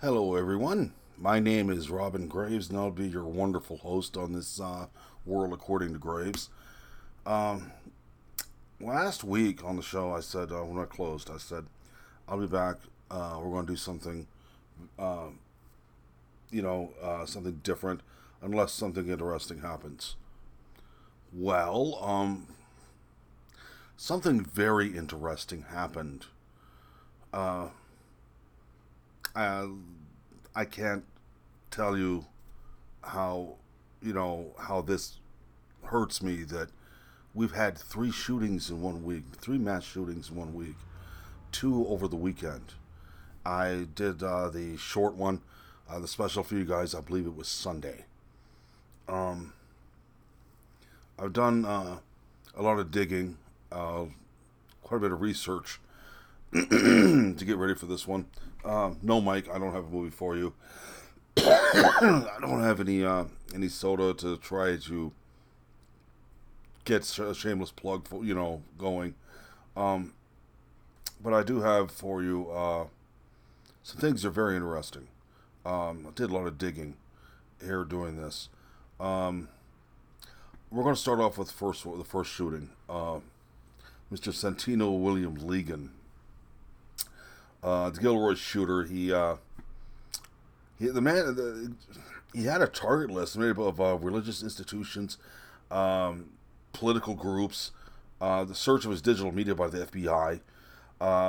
Hello, everyone. My name is Robin Graves, and I'll be your wonderful host on this World According to Graves. Um, Last week on the show, I said, when I closed, I said, I'll be back. We're going to do something, uh, something different, unless something interesting happens. Well, something very interesting happened. Uh, I, I can't tell you how, how this hurts me that we've had three shootings in 1 week, three mass shootings in 1 week, two over the weekend. I did the short one, the special for you guys. I believe it was Sunday. Um, I've done a lot of digging, quite a bit of research to get ready for this one. No, Mike, I don't have a movie for you. I don't have any soda to try to get a shameless plug for going. Um, but I do have for you some things that are very interesting. I did a lot of digging here doing this. Um, we're going to start off with the first shooting. Mr. Santino William Legan, the Gilroy shooter. He the man he had a target list made up of religious institutions, um, political groups. The search of his digital media by the FBI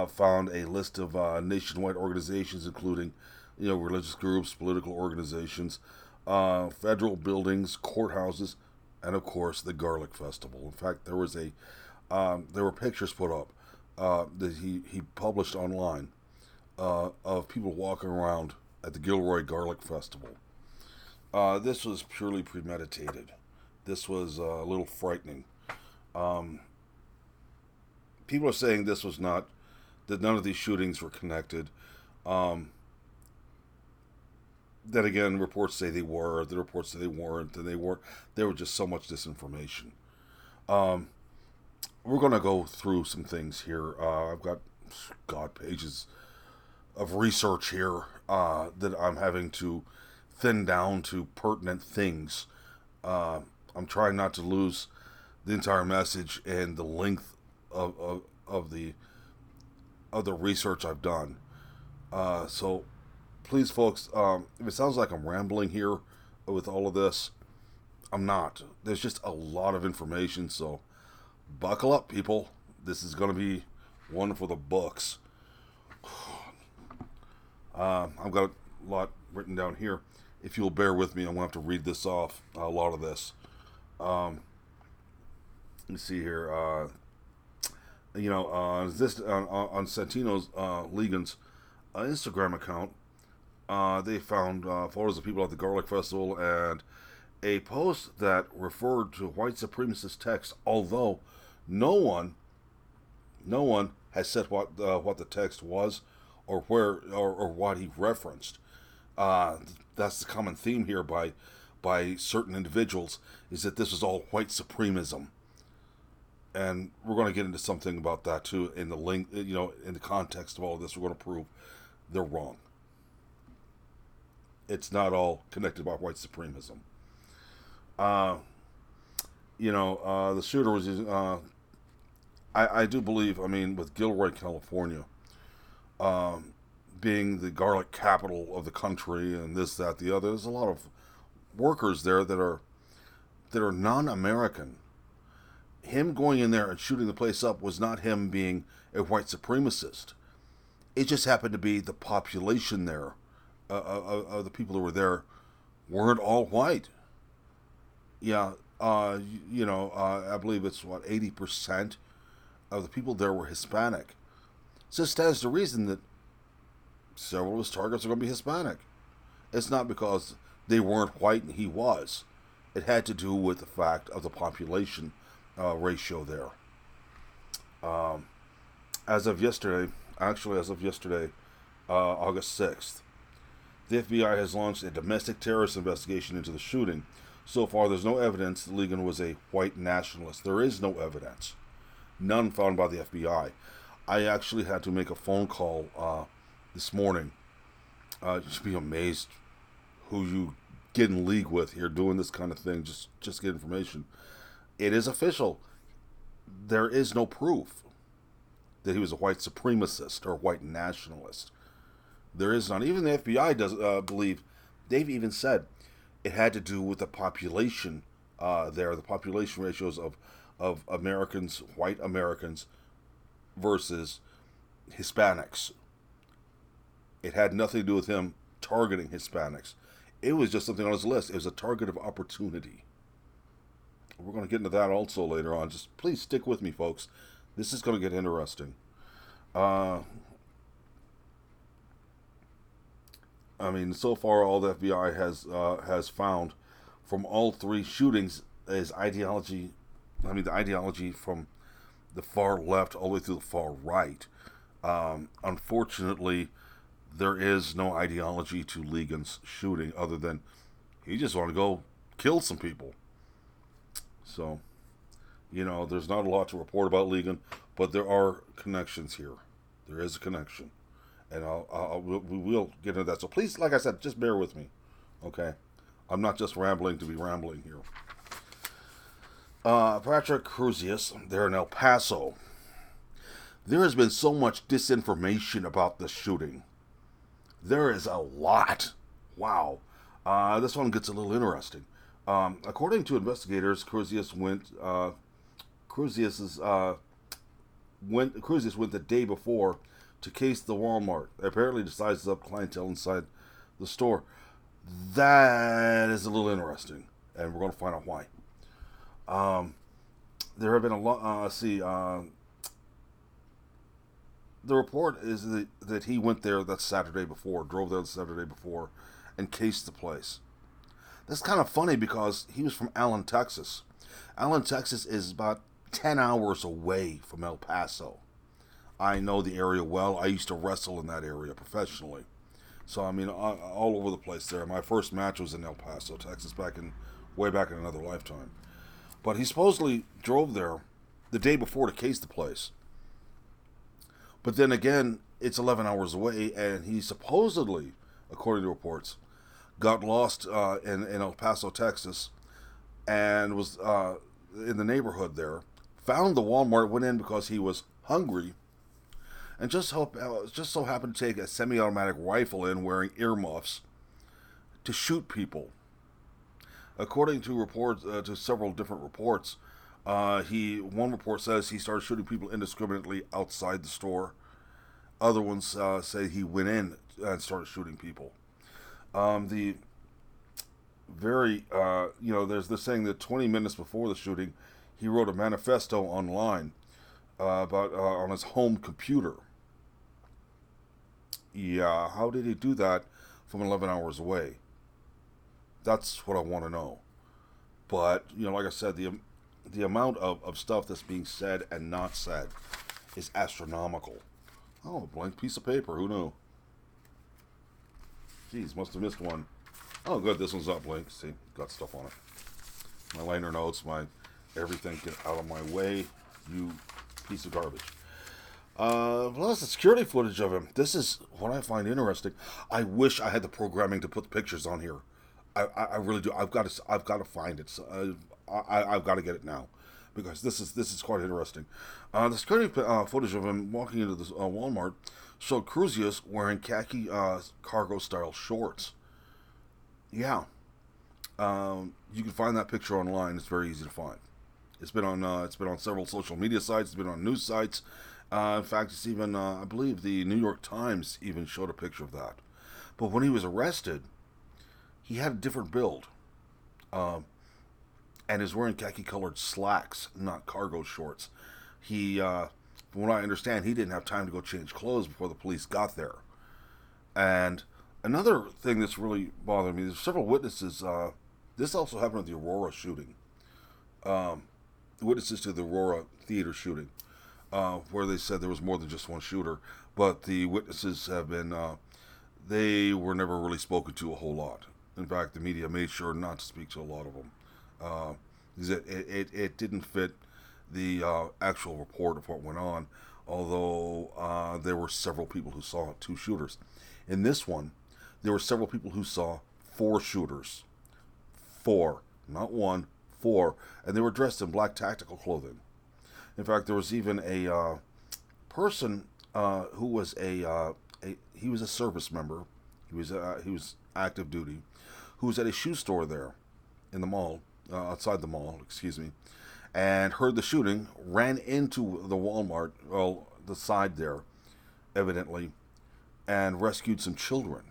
found a list of nationwide organizations, including religious groups, political organizations, federal buildings, courthouses, and of course the Garlic Festival. In fact, there were pictures put up that he published online of people walking around at the Gilroy Garlic Festival. This was purely premeditated. This was a little frightening. Um, People are saying this was not that none of these shootings were connected. Um, then again, reports say they were. The reports say they weren't, and they weren't. There was just so much disinformation. Um, we're gonna go through some things here. I've got pages of research here that I'm having to thin down to pertinent things. Uh, I'm trying not to lose the entire message and the length of the research I've done. So please, folks, if it sounds like I'm rambling here with all of this, I'm not. There's just a lot of information, so buckle up, people. This is going to be one for the books. I've got a lot written down here. If you'll bear with me, I'm going to have to read this off, a lot of this. Um, let me see here. This on Santino's Legan's Instagram account, they found photos of people at the Garlic Festival and a post that referred to white supremacist text. Although no one, no one has said what the text was or where or what he referenced. That's the common theme here by certain individuals is that this is all white supremacism, and we're going to get into something about that too in the link. In the context of all of this, we're going to prove they're wrong. It's not all connected by white supremacism. Uh, the shooter was. I do believe. I mean, with Gilroy, California, um, being the garlic capital of the country, and this, that, the other, there's a lot of workers there that are non-American. Him going in there and shooting the place up was not him being a white supremacist. It just happened to be the population there, of the people who were there, weren't all white. Yeah, I believe it's what 80% of the people there were Hispanic. So it stands to reason that several of his targets are going to be Hispanic. It's not because they weren't white and he was. It had to do with the fact of the population ratio there. Um, as of yesterday, August 6th, the FBI has launched a domestic terrorist investigation into the shooting. So far, there's no evidence that Legan was a white nationalist. There is no evidence. None found by the FBI. I actually had to make a phone call this morning You should be amazed who you get in league with here doing this kind of thing. Just get information. It is official. There is no proof that he was a white supremacist or a white nationalist. There is none. Even the FBI does believe. They've even said it had to do with the population the population ratios of Americans, white Americans, versus Hispanics. It had nothing to do with him targeting Hispanics. It was just something on his list. It was a target of opportunity. We're going to get into that also later on. Just please stick with me, folks. This is going to get interesting. I mean, so far all the FBI has found from all three shootings is ideology. I mean, the ideology from the far left all the way through the far right. Unfortunately, there is no ideology to Legan's shooting other than he just wanted to go kill some people. So, there's not a lot to report about Legan, but there are connections here. There is a connection, and we will get into that. So please, like I said, just bear with me, okay? I'm not just rambling to be rambling here. Patrick Crusius, there in El Paso. There has been so much disinformation about this shooting. There is a lot. Wow. This one gets a little interesting. According to investigators, Crusius went the day before to case the Walmart. Apparently to size up clientele inside the store. That is a little interesting, and we're going to find out why. There have been a lot. The report is that he went there that Saturday before, drove there the Saturday before, and cased the place. That's kind of funny because he was from Allen, Texas. Allen, Texas is about 10 hours away from El Paso. I know the area well. I used to wrestle in that area professionally. So, I mean, all over the place there. My first match was in El Paso, Texas, way back in another lifetime. But he supposedly drove there the day before to case the place. But then again, it's 11 hours away, and he supposedly, according to reports, got lost in El Paso, Texas, and was in the neighborhood there. Found the Walmart, went in because he was hungry, and just so happened to take a semi-automatic rifle in wearing earmuffs to shoot people. According to reports, to several different reports, one report says he started shooting people indiscriminately outside the store. Other ones say he went in and started shooting people. There's this saying that 20 minutes before the shooting, he wrote a manifesto online about on his home computer. Yeah, how did he do that from 11 hours away? That's what I want to know. But, like I said, the amount of stuff that's being said and not said is astronomical. Oh, a blank piece of paper. Who knew? Jeez, must have missed one. Oh, good. This one's not blank. See, got stuff on it. My liner notes, my everything. Get out of my way, you piece of garbage. Well, that's the security footage of him. This is what I find interesting. I wish I had the programming to put the pictures on here. I really do. I've got to find it. So, I've got to get it now because this is quite interesting. The security footage of him walking into this Walmart showed Crusius wearing khaki cargo style shorts. Yeah, you can find that picture online. It's very easy to find. It's been on several social media sites. It's been on news sites. In fact, it's even I believe the New York Times even showed a picture of that. But when he was arrested, he had a different build, and is wearing khaki-colored slacks, not cargo shorts. He, from what I understand, he didn't have time to go change clothes before the police got there. And another thing that's really bothering me, there's several witnesses. This also happened at the Aurora shooting. Witnesses to the Aurora theater shooting, where they said there was more than just one shooter. But the witnesses have been, they were never really spoken to a whole lot. In fact, the media made sure not to speak to a lot of them. It didn't fit the actual report of what went on, although there were several people who saw two shooters. In this one, there were several people who saw 4 shooters. 4, not 1, 4, and they were dressed in black tactical clothing. In fact, there was even a person who was he was a service member. He was active duty, who was at a shoe store there in the mall, outside the mall, excuse me, and heard the shooting, ran into the Walmart, well, the side there, evidently, and rescued some children.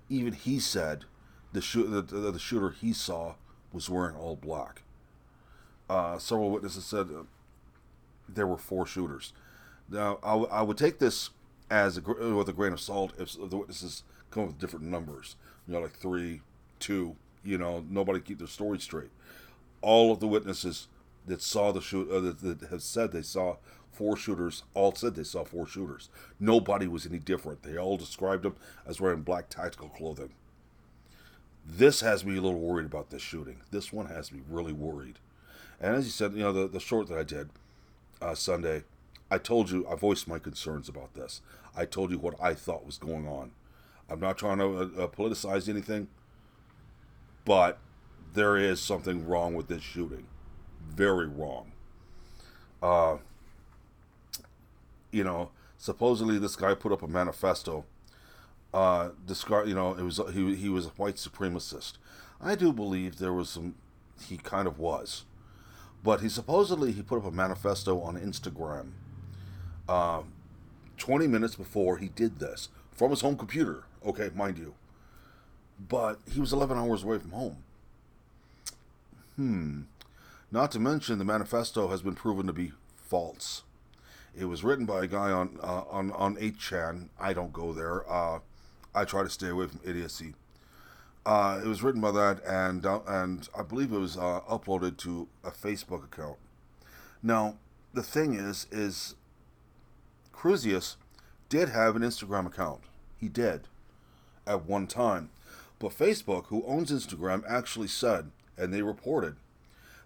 Even he said the shooter he saw was wearing all black. Several witnesses said there were 4 shooters. Now, I would take this as with a grain of salt if the witnesses come up with different numbers. Like 3, 2. Nobody keep their story straight. All of the witnesses that saw the that have said they saw 4 shooters, all said they saw 4 shooters. Nobody was any different. They all described them as wearing black tactical clothing. This has me a little worried about this shooting. This one has me really worried. And as you said, the short that I did Sunday, I told you, I voiced my concerns about this. I told you what I thought was going on. I'm not trying to politicize anything, but there is something wrong with this shooting. Very wrong. Supposedly this guy put up a manifesto. He was a white supremacist. I do believe there was some. He kind of was, but he put up a manifesto on Instagram. 20 minutes before he did this from his home computer. Okay, mind you, but he was 11 hours away from home. Not to mention the manifesto has been proven to be false. It was written by a guy on 8chan. I don't go there. I try to stay away from idiocy. It was written by that, and I believe it was uploaded to a Facebook account. Now, the thing is Cruzius did have an Instagram account. He did at one time. But Facebook, who owns Instagram, actually said, and they reported,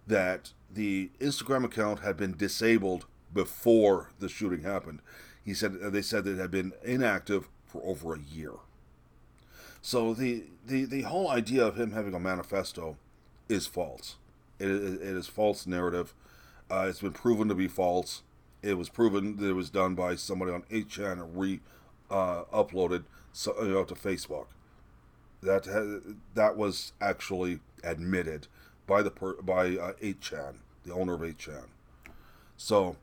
that the Instagram account had been disabled before the shooting happened. They said that it had been inactive for over a year. So the whole idea of him having a manifesto is false. It is false narrative. It's been proven to be false. It was proven that it was done by somebody on 8chan and uploaded to Facebook. That was actually admitted by 8chan, the owner of 8chan. So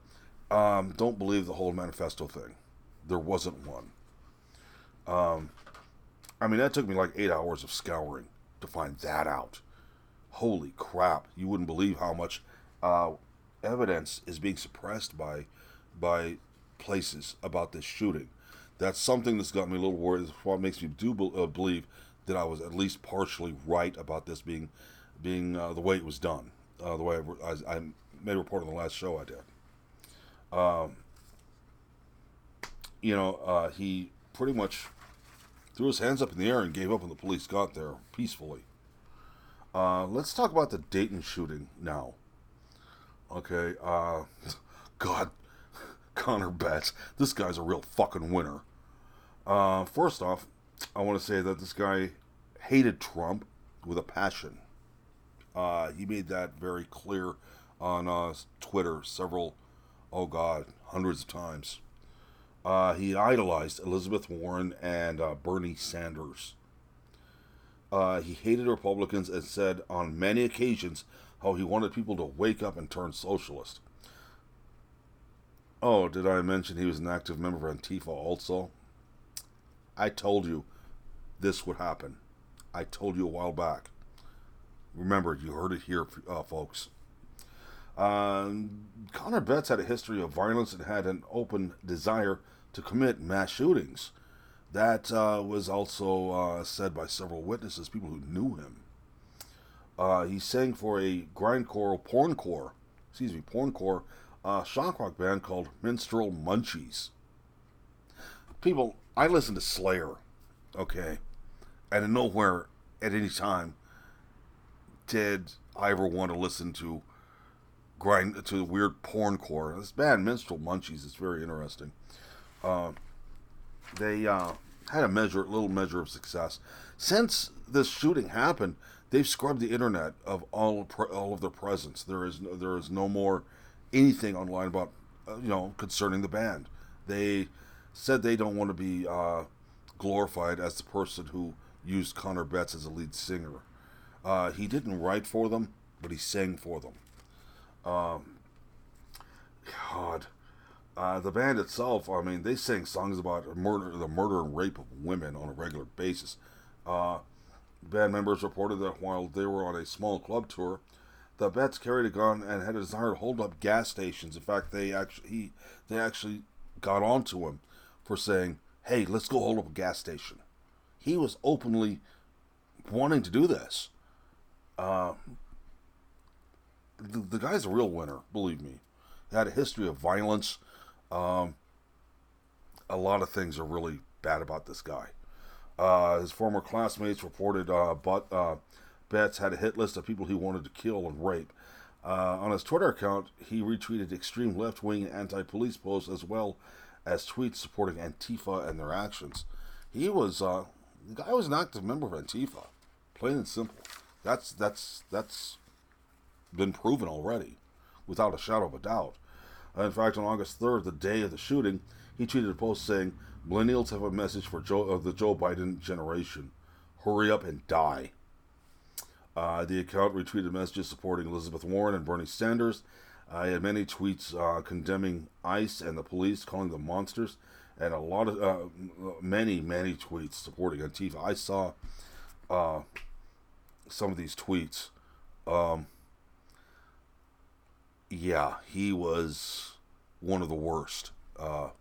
don't believe the whole manifesto thing. There wasn't one. That took me like 8 hours of scouring to find that out. Holy crap. You wouldn't believe how much evidence is being suppressed by places about this shooting. That's something that's got me a little worried. It's what makes me believe that I was at least partially right about this being the way it was done. The way I made a report on the last show I did. He pretty much threw his hands up in the air and gave up when the police got there peacefully. Let's talk about the Dayton shooting now. Okay, God, Connor Betts, this guy's a real fucking winner. First off, I want to say that this guy hated Trump with a passion. He made that very clear on Twitter hundreds of times. He idolized Elizabeth Warren and Bernie Sanders. He hated Republicans and said on many occasions how he wanted people to wake up and turn socialist. Oh, did I mention he was an active member of Antifa also? I told you this would happen. I told you a while back. Remember, you heard it here, folks. Connor Betts had a history of violence and had an open desire to commit mass shootings. That was also said by several witnesses, people who knew him. He sang for a porncore shock rock band called Minstrel Munchies. People, I listen to Slayer, okay, and nowhere at any time did I ever want to listen to weird porncore. This band Minstrel Munchies is very interesting. They had a little measure of success. Since this shooting happened, they've scrubbed the internet of all of their presence. There is no more anything online about concerning the band. They said they don't want to be glorified as the person who used Connor Betts as a lead singer. He didn't write for them, but he sang for them. Um, God, the band itself, I mean, they sang songs about the murder and rape of women on a regular basis. Uh, Band members reported that while they were on a small club tour, the Betts carried a gun and had a desire to hold up gas stations. In fact, they actually got onto him for saying, "Hey, let's go hold up a gas station." He was openly wanting to do this. Uh, the guy's a real winner, believe me. He had a history of violence. Um, a lot of things are really bad about this guy. His former classmates reported, Betts had a hit list of people he wanted to kill and rape. On his Twitter account, he retweeted extreme left-wing anti-police posts as well as tweets supporting Antifa and their actions. The guy was an active member of Antifa, plain and simple. That's been proven already, without a shadow of a doubt. In fact, on August 3rd, the day of the shooting, he tweeted a post saying, "Millennials have a message for the Joe Biden generation. Hurry up and die." The account retweeted messages supporting Elizabeth Warren and Bernie Sanders. He had many tweets condemning ICE and the police, calling them monsters, and many tweets supporting Antifa. I saw uh, some of these tweets. Um, yeah, he was one of the worst out,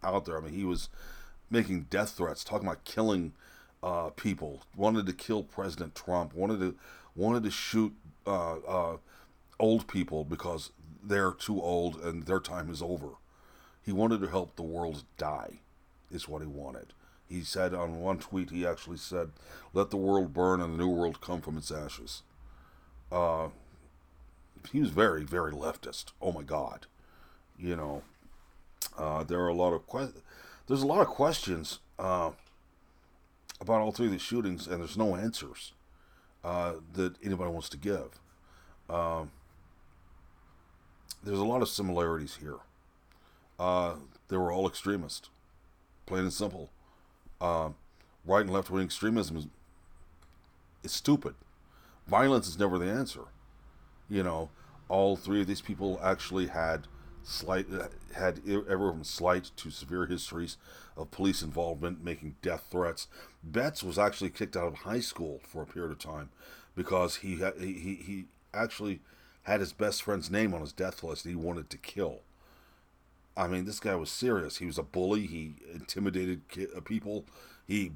out there. I mean, he was making death threats, talking about killing people, wanted to kill President Trump, wanted to shoot old people because they're too old and their time is over. He wanted to help the world die, is what he wanted. He said on one tweet, he actually said, "Let the world burn and the new world come from its ashes." Uh, he was very, very leftist. Oh my God, you know. There are a lot of there's a lot of questions about all three of these shootings, and there's no answers that anybody wants to give. Um, there's a lot of similarities here. They were all extremists, plain and simple. Um, right and left wing extremism is stupid. Violence is never the answer. You know, all three of these people actually had everywhere from slight to severe histories of police involvement, making death threats. Betts was actually kicked out of high school for a period of time because he actually had his best friend's name on his death list that he wanted to kill. I mean, this guy was serious. He was a bully. He intimidated people. He,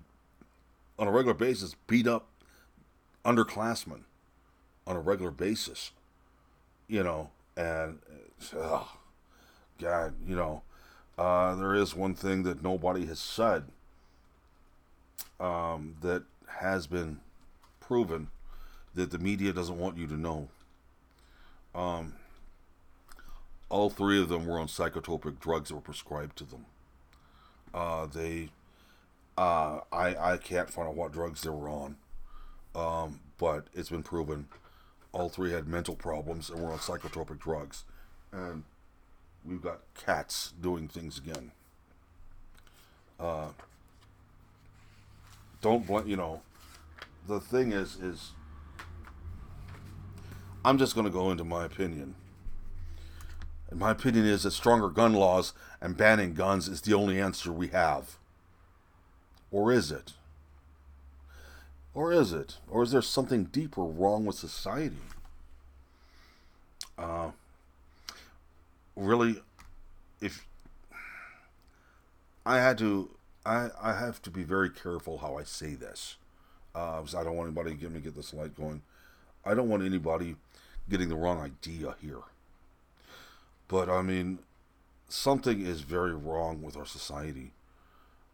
on a regular basis, beat up underclassmen on a regular basis. You know, and God, there is one thing that nobody has said that has been proven that the media doesn't want you to know. Um, all three of them were on psychotropic drugs that were prescribed to them. I can't find out what drugs they were on, but it's been proven all three had mental problems and were on psychotropic drugs, and we've got cats doing things again. Uh, don't blame. The thing is I'm just going to go into my opinion. And my opinion is that stronger gun laws and banning guns is the only answer we have. Or is it? Or is it? Or is there something deeper wrong with society? Uh, really, if I had to, I have to be very careful how I say this, because I don't want anybody to get this light going. I don't want anybody getting the wrong idea here. But I mean, something is very wrong with our society.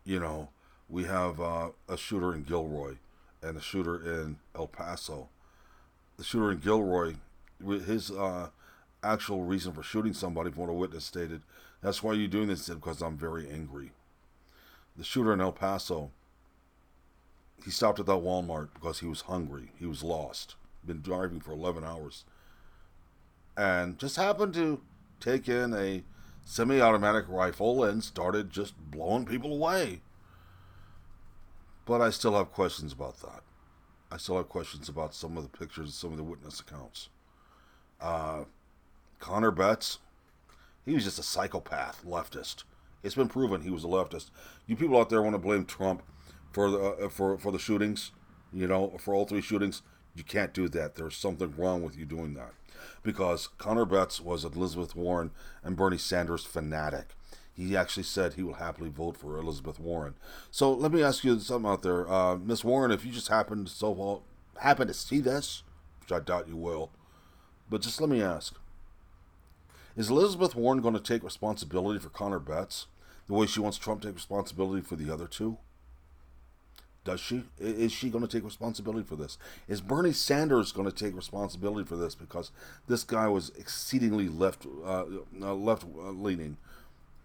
You know, we have a shooter in Gilroy and a shooter in El Paso. The shooter in Gilroy, his actual reason for shooting somebody, from what a witness stated, "That's why you're doing this," because I'm very angry. The shooter in El Paso, he stopped at that Walmart because he was hungry. He was lost. Been driving for 11 hours. And just happened to take in a semi automatic rifle and started just blowing people away. But I still have questions about that. I still have questions about some of the pictures, some of the witness accounts. Uh, Connor Betts, he was just a psychopath, leftist. It's been proven he was a leftist. You people out there want to blame Trump for the shootings, for all three shootings. You can't do that. There's something wrong with you doing that, because Connor Betts was an Elizabeth Warren and Bernie Sanders fanatic. He actually said he will happily vote for Elizabeth Warren. So let me ask you something out there, Miss Warren. If you just happen to see this, which I doubt you will, but just let me ask: is Elizabeth Warren going to take responsibility for Connor Betts the way she wants Trump to take responsibility for the other two? Does she? Is she going to take responsibility for this? Is Bernie Sanders going to take responsibility for this because this guy was exceedingly left leaning?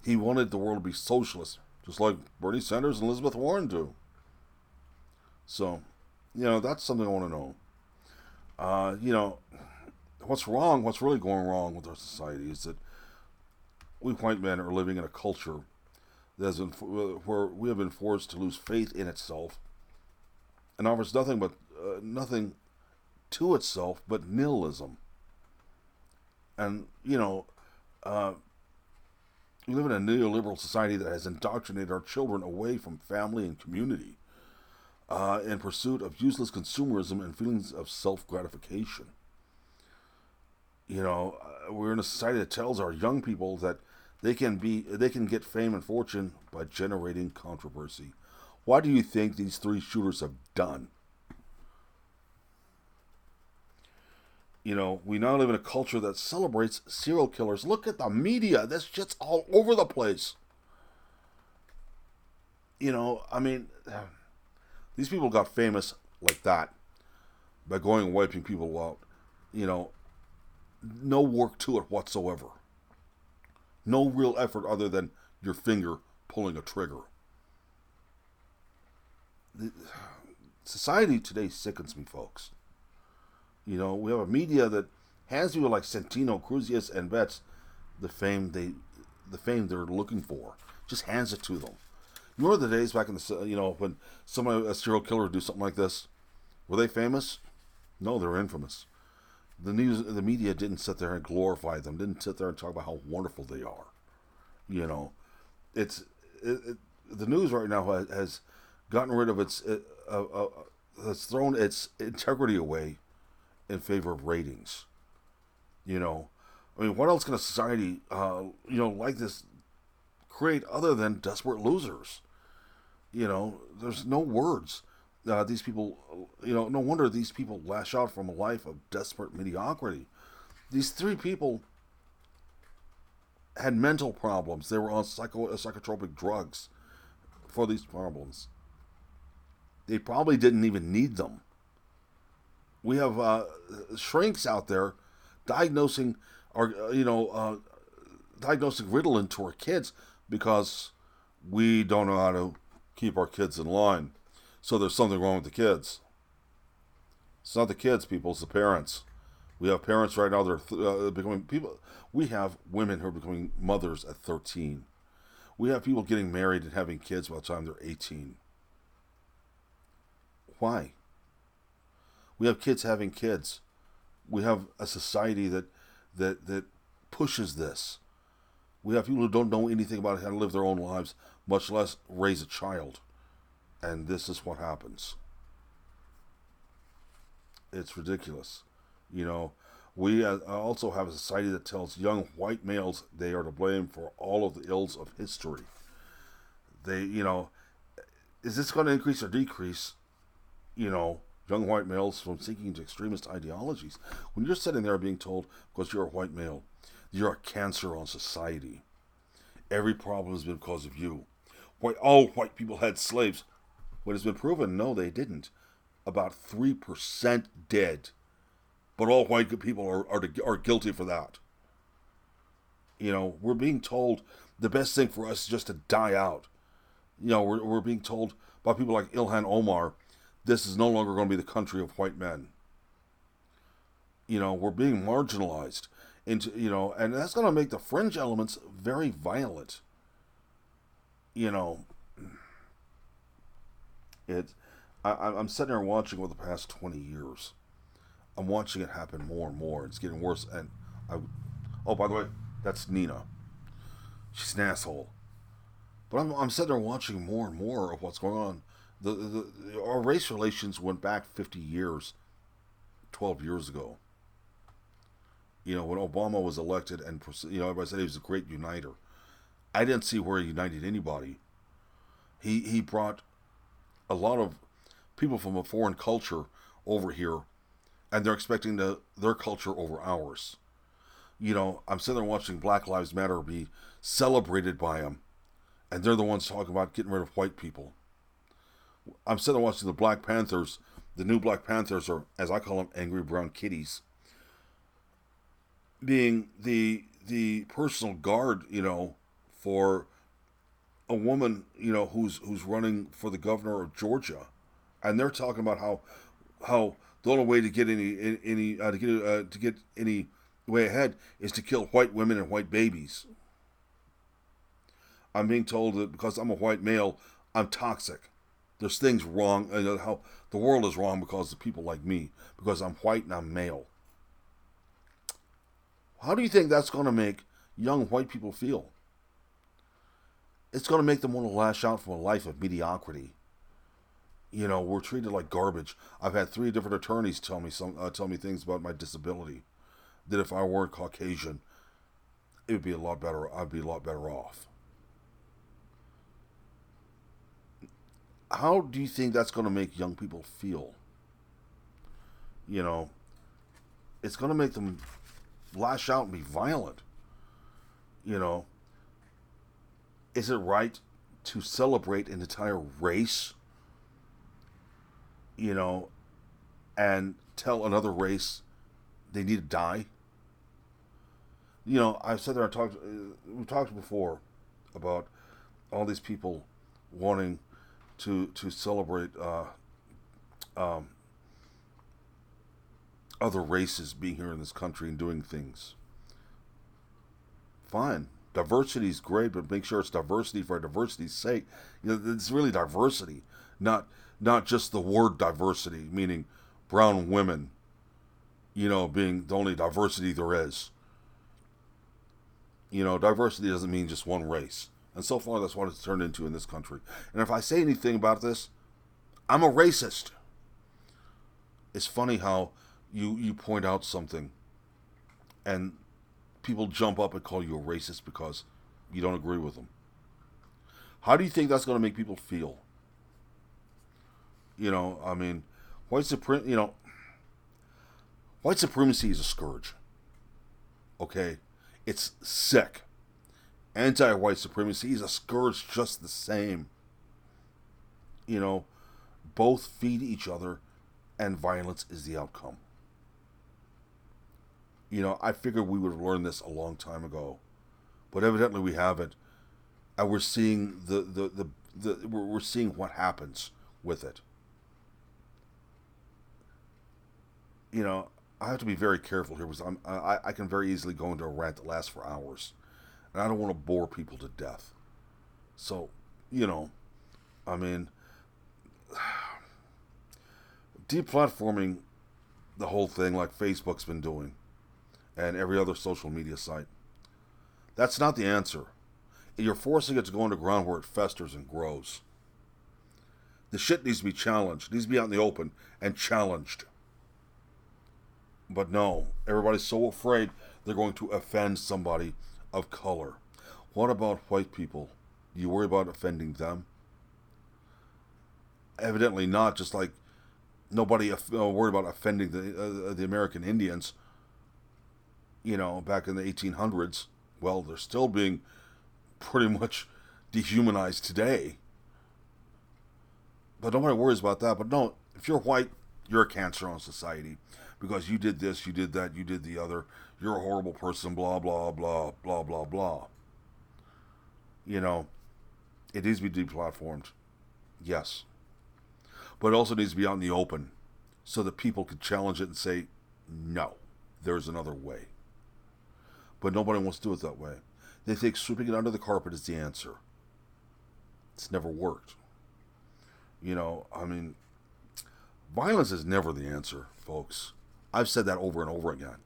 He wanted the world to be socialist, just like Bernie Sanders and Elizabeth Warren do. So, that's something I want to know. What's wrong, what's really going wrong with our society is that we white men are living in a culture where we have been forced to lose faith in itself and offers nothing to itself but nihilism. And, we live in a neoliberal society that has indoctrinated our children away from family and community in pursuit of useless consumerism and feelings of self-gratification. We're in a society that tells our young people that they can get fame and fortune by generating controversy. What do you think these three shooters have done? We now live in a culture that celebrates serial killers. Look at the media. This shit's all over the place. These people got famous like that by going and wiping people out. No work to it whatsoever. No real effort other than your finger pulling a trigger. Society today sickens me, folks. We have a media that hands people like Santino, Cruzius, and Betts the fame they're looking for. Just hands it to them. You remember the days back in the when a serial killer would do something like this? Were they famous? No, they're infamous. The media didn't sit there and glorify them. Didn't sit there and talk about how wonderful they are. The news right now has gotten rid of has thrown its integrity away in favor of ratings. What else can a society, like this create other than desperate losers? There's no words. These people, no wonder these people lash out from a life of desperate mediocrity. These three people had mental problems. They were on psychotropic drugs for these problems. They probably didn't even need them. We have shrinks out there diagnosing Ritalin to our kids because we don't know how to keep our kids in line. So there's something wrong with the kids. It's not the kids, people. It's the parents. We have parents right now that are becoming people. We have women who are becoming mothers at 13. We have people getting married and having kids by the time they're 18. Why? We have kids having kids. We have a society that pushes this. We have people who don't know anything about how to live their own lives, much less raise a child. And this is what happens. It's ridiculous. We also have a society that tells young white males they are to blame for all of the ills of history. Is this going to increase or decrease, young white males from sinking into extremist ideologies? When you're sitting there being told, because you're a white male, you're a cancer on society. Every problem has been because of you. All white people had slaves. What has been proven? No, they didn't. About 3% did. But all white people are guilty for that. We're being told the best thing for us is just to die out. We're being told by people like Ilhan Omar, this is no longer going to be the country of white men. We're being marginalized into, and that's going to make the fringe elements very violent. You know, it. I'm sitting there watching over the past 20 years. I'm watching it happen more and more. It's getting worse. And I, oh, by the way, that's Nina. She's an asshole. But I'm sitting there watching more and more of what's going on. Our race relations went back 50 years, 12 years ago. When Obama was elected, and everybody said he was a great uniter. I didn't see where he united anybody. He brought a lot of people from a foreign culture over here, and they're expecting their culture over ours. I'm sitting there watching Black Lives Matter be celebrated by them, and they're the ones talking about getting rid of white people. I'm sitting there watching the Black Panthers. The new Black Panthers, or as I call them, angry brown kitties, being the personal guard, for a woman, who's running for the governor of Georgia, and they're talking about how the only way to get to get any way ahead is to kill white women and white babies. I'm being told that because I'm a white male, I'm toxic. There's things wrong. How the world is wrong because of people like me, because I'm white and I'm male. How do you think that's going to make young white people feel? It's going to make them want to lash out from a life of mediocrity. We're treated like garbage. I've had 3 different attorneys tell me things about my disability. That if I weren't Caucasian, it would be a lot better. I'd be a lot better off. How do you think that's going to make young people feel? It's going to make them lash out and be violent. Is it right to celebrate an entire race? And tell another race they need to die? I've said there, we talked before about all these people wanting to celebrate other races being here in this country and doing things. Fine. Diversity is great, but make sure it's diversity for diversity's sake. It's really diversity, not just the word diversity, meaning brown women, being the only diversity there is. Diversity doesn't mean just one race. And so far, that's what it's turned into in this country. And if I say anything about this, I'm a racist. It's funny how you point out something and people jump up and call you a racist because you don't agree with them. How do you think that's going to make people feel? White supremacy is a scourge. Okay? It's sick. Anti-white supremacy is a scourge just the same. Both feed each other, and violence is the outcome. I figured we would have learned this a long time ago, but evidently we haven't, and we're seeing we're seeing what happens with it. I have to be very careful here because I can very easily go into a rant that lasts for hours, and I don't want to bore people to death. So, I mean, deplatforming the whole thing like Facebook's been doing and every other social media site, that's not the answer. You're forcing it to go underground where it festers and grows. The shit needs to be challenged. It needs to be out in the open and challenged. But no, everybody's so afraid they're going to offend somebody of color. What about white people? Do you worry about offending them? Evidently not, just like nobody worried about offending the American Indians, back in the 1800s. Well, they're still being pretty much dehumanized today. But nobody worries about that. But no, if you're white, you're a cancer on society. Because you did this, you did that, you did the other. You're a horrible person, blah, blah, blah, blah, blah, blah. It needs to be deplatformed. Yes. But it also needs to be out in the open so that people can challenge it and say, no, there's another way. But nobody wants to do it that way. They think sweeping it under the carpet is the answer. It's never worked. I mean, violence is never the answer, folks. I've said that over and over again.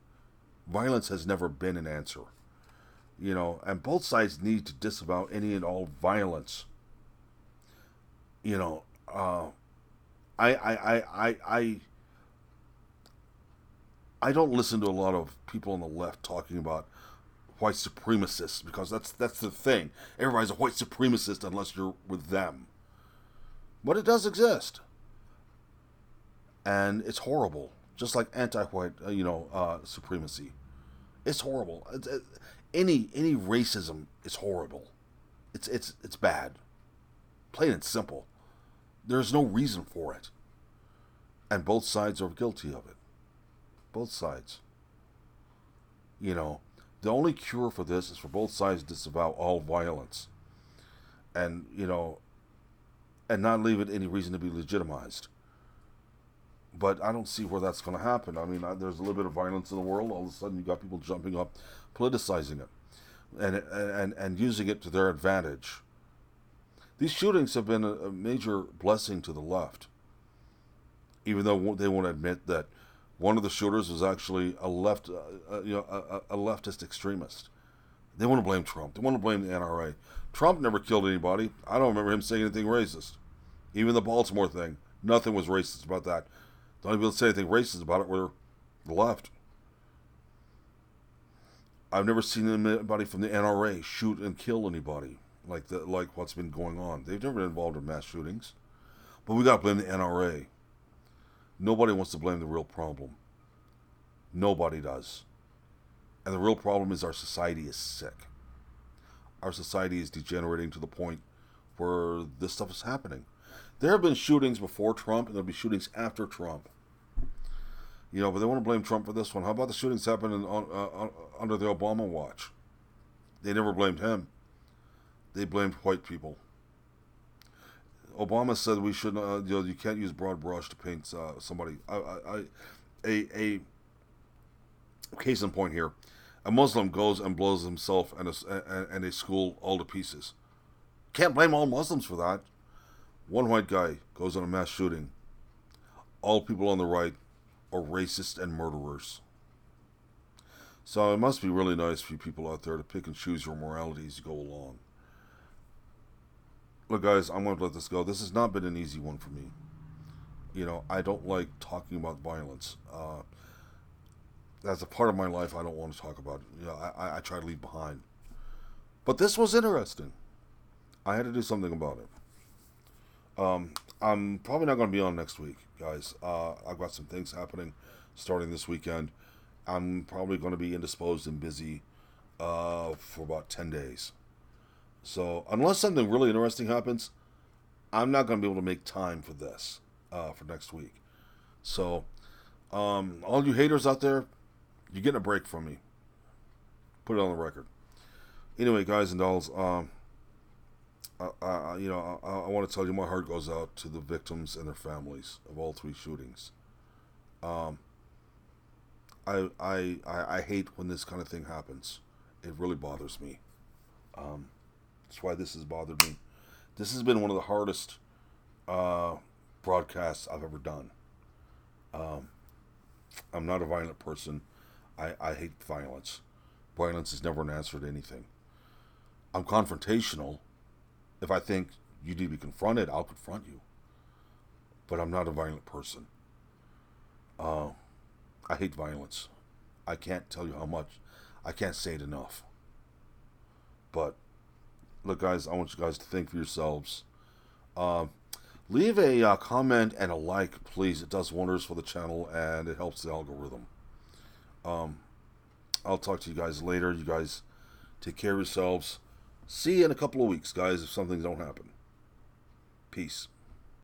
Violence has never been an answer. And both sides need to disavow any and all violence. I don't listen to a lot of people on the left talking about white supremacists, because that's the thing. Everybody's a white supremacist unless you're with them. But it does exist. And it's horrible. Just like anti-white, supremacy. It's horrible. Any racism is horrible. It's bad. Plain and simple. There's no reason for it. And both sides are guilty of it. Both sides. The only cure for this is for both sides to disavow all violence. And, and not leave it any reason to be legitimized. But I don't see where that's going to happen. I mean, there's a little bit of violence in the world. All of a sudden, you got people jumping up, politicizing it, and using it to their advantage. These shootings have been a major blessing to the left, even though they won't admit that one of the shooters was actually a leftist extremist. They want to blame Trump. They want to blame the NRA. Trump never killed anybody. I don't remember him saying anything racist. Even the Baltimore thing, nothing was racist about that. The only people that say anything racist about it were the left. I've never seen anybody from the NRA shoot and kill anybody like what's been going on. They've never been involved in mass shootings. But we got to blame the NRA. Nobody wants to blame the real problem. Nobody does. And the real problem is our society is sick. Our society is degenerating to the point where this stuff is happening. There have been shootings before Trump, and there'll be shootings after Trump. But they want to blame Trump for this one. How about the shootings happening under the Obama watch? They never blamed him. They blamed white people. Obama said we shouldn't. You can't use broad brush to paint somebody. A case in point here: a Muslim goes and blows himself and a school all to pieces. Can't blame all Muslims for that. One white guy goes on a mass shooting. All people on the right are racist and murderers. So it must be really nice for you people out there to pick and choose your morality as you go along. Look, guys, I'm going to let this go. This has not been an easy one for me. I don't like talking about violence. That's a part of my life I don't want to talk about. I try to leave behind. But this was interesting. I had to do something about it. I'm probably not going to be on next week, guys. I've got some things happening starting this weekend. I'm probably going to be indisposed and busy for about 10 days. So unless something really interesting happens, I'm not going to be able to make time for this for next week. So all you haters out there, you're getting a break from me. Put it on the record. Anyway, guys and dolls, I want to tell you my heart goes out to the victims and their families of all three shootings. I hate when this kind of thing happens. It really bothers me. That's why this has bothered me. This has been one of the hardest broadcasts I've ever done. I'm not a violent person. I hate violence. Violence is never an answer to anything. I'm confrontational. If I think you need to be confronted, I'll confront you. But I'm not a violent person. I hate violence. I can't tell you how much. I can't say it enough. But, look, guys, I want you guys to think for yourselves. Leave a comment and a like, please. It does wonders for the channel, and it helps the algorithm. I'll talk to you guys later. You guys take care of yourselves. See you in a couple of weeks, guys, if something don't happen. Peace.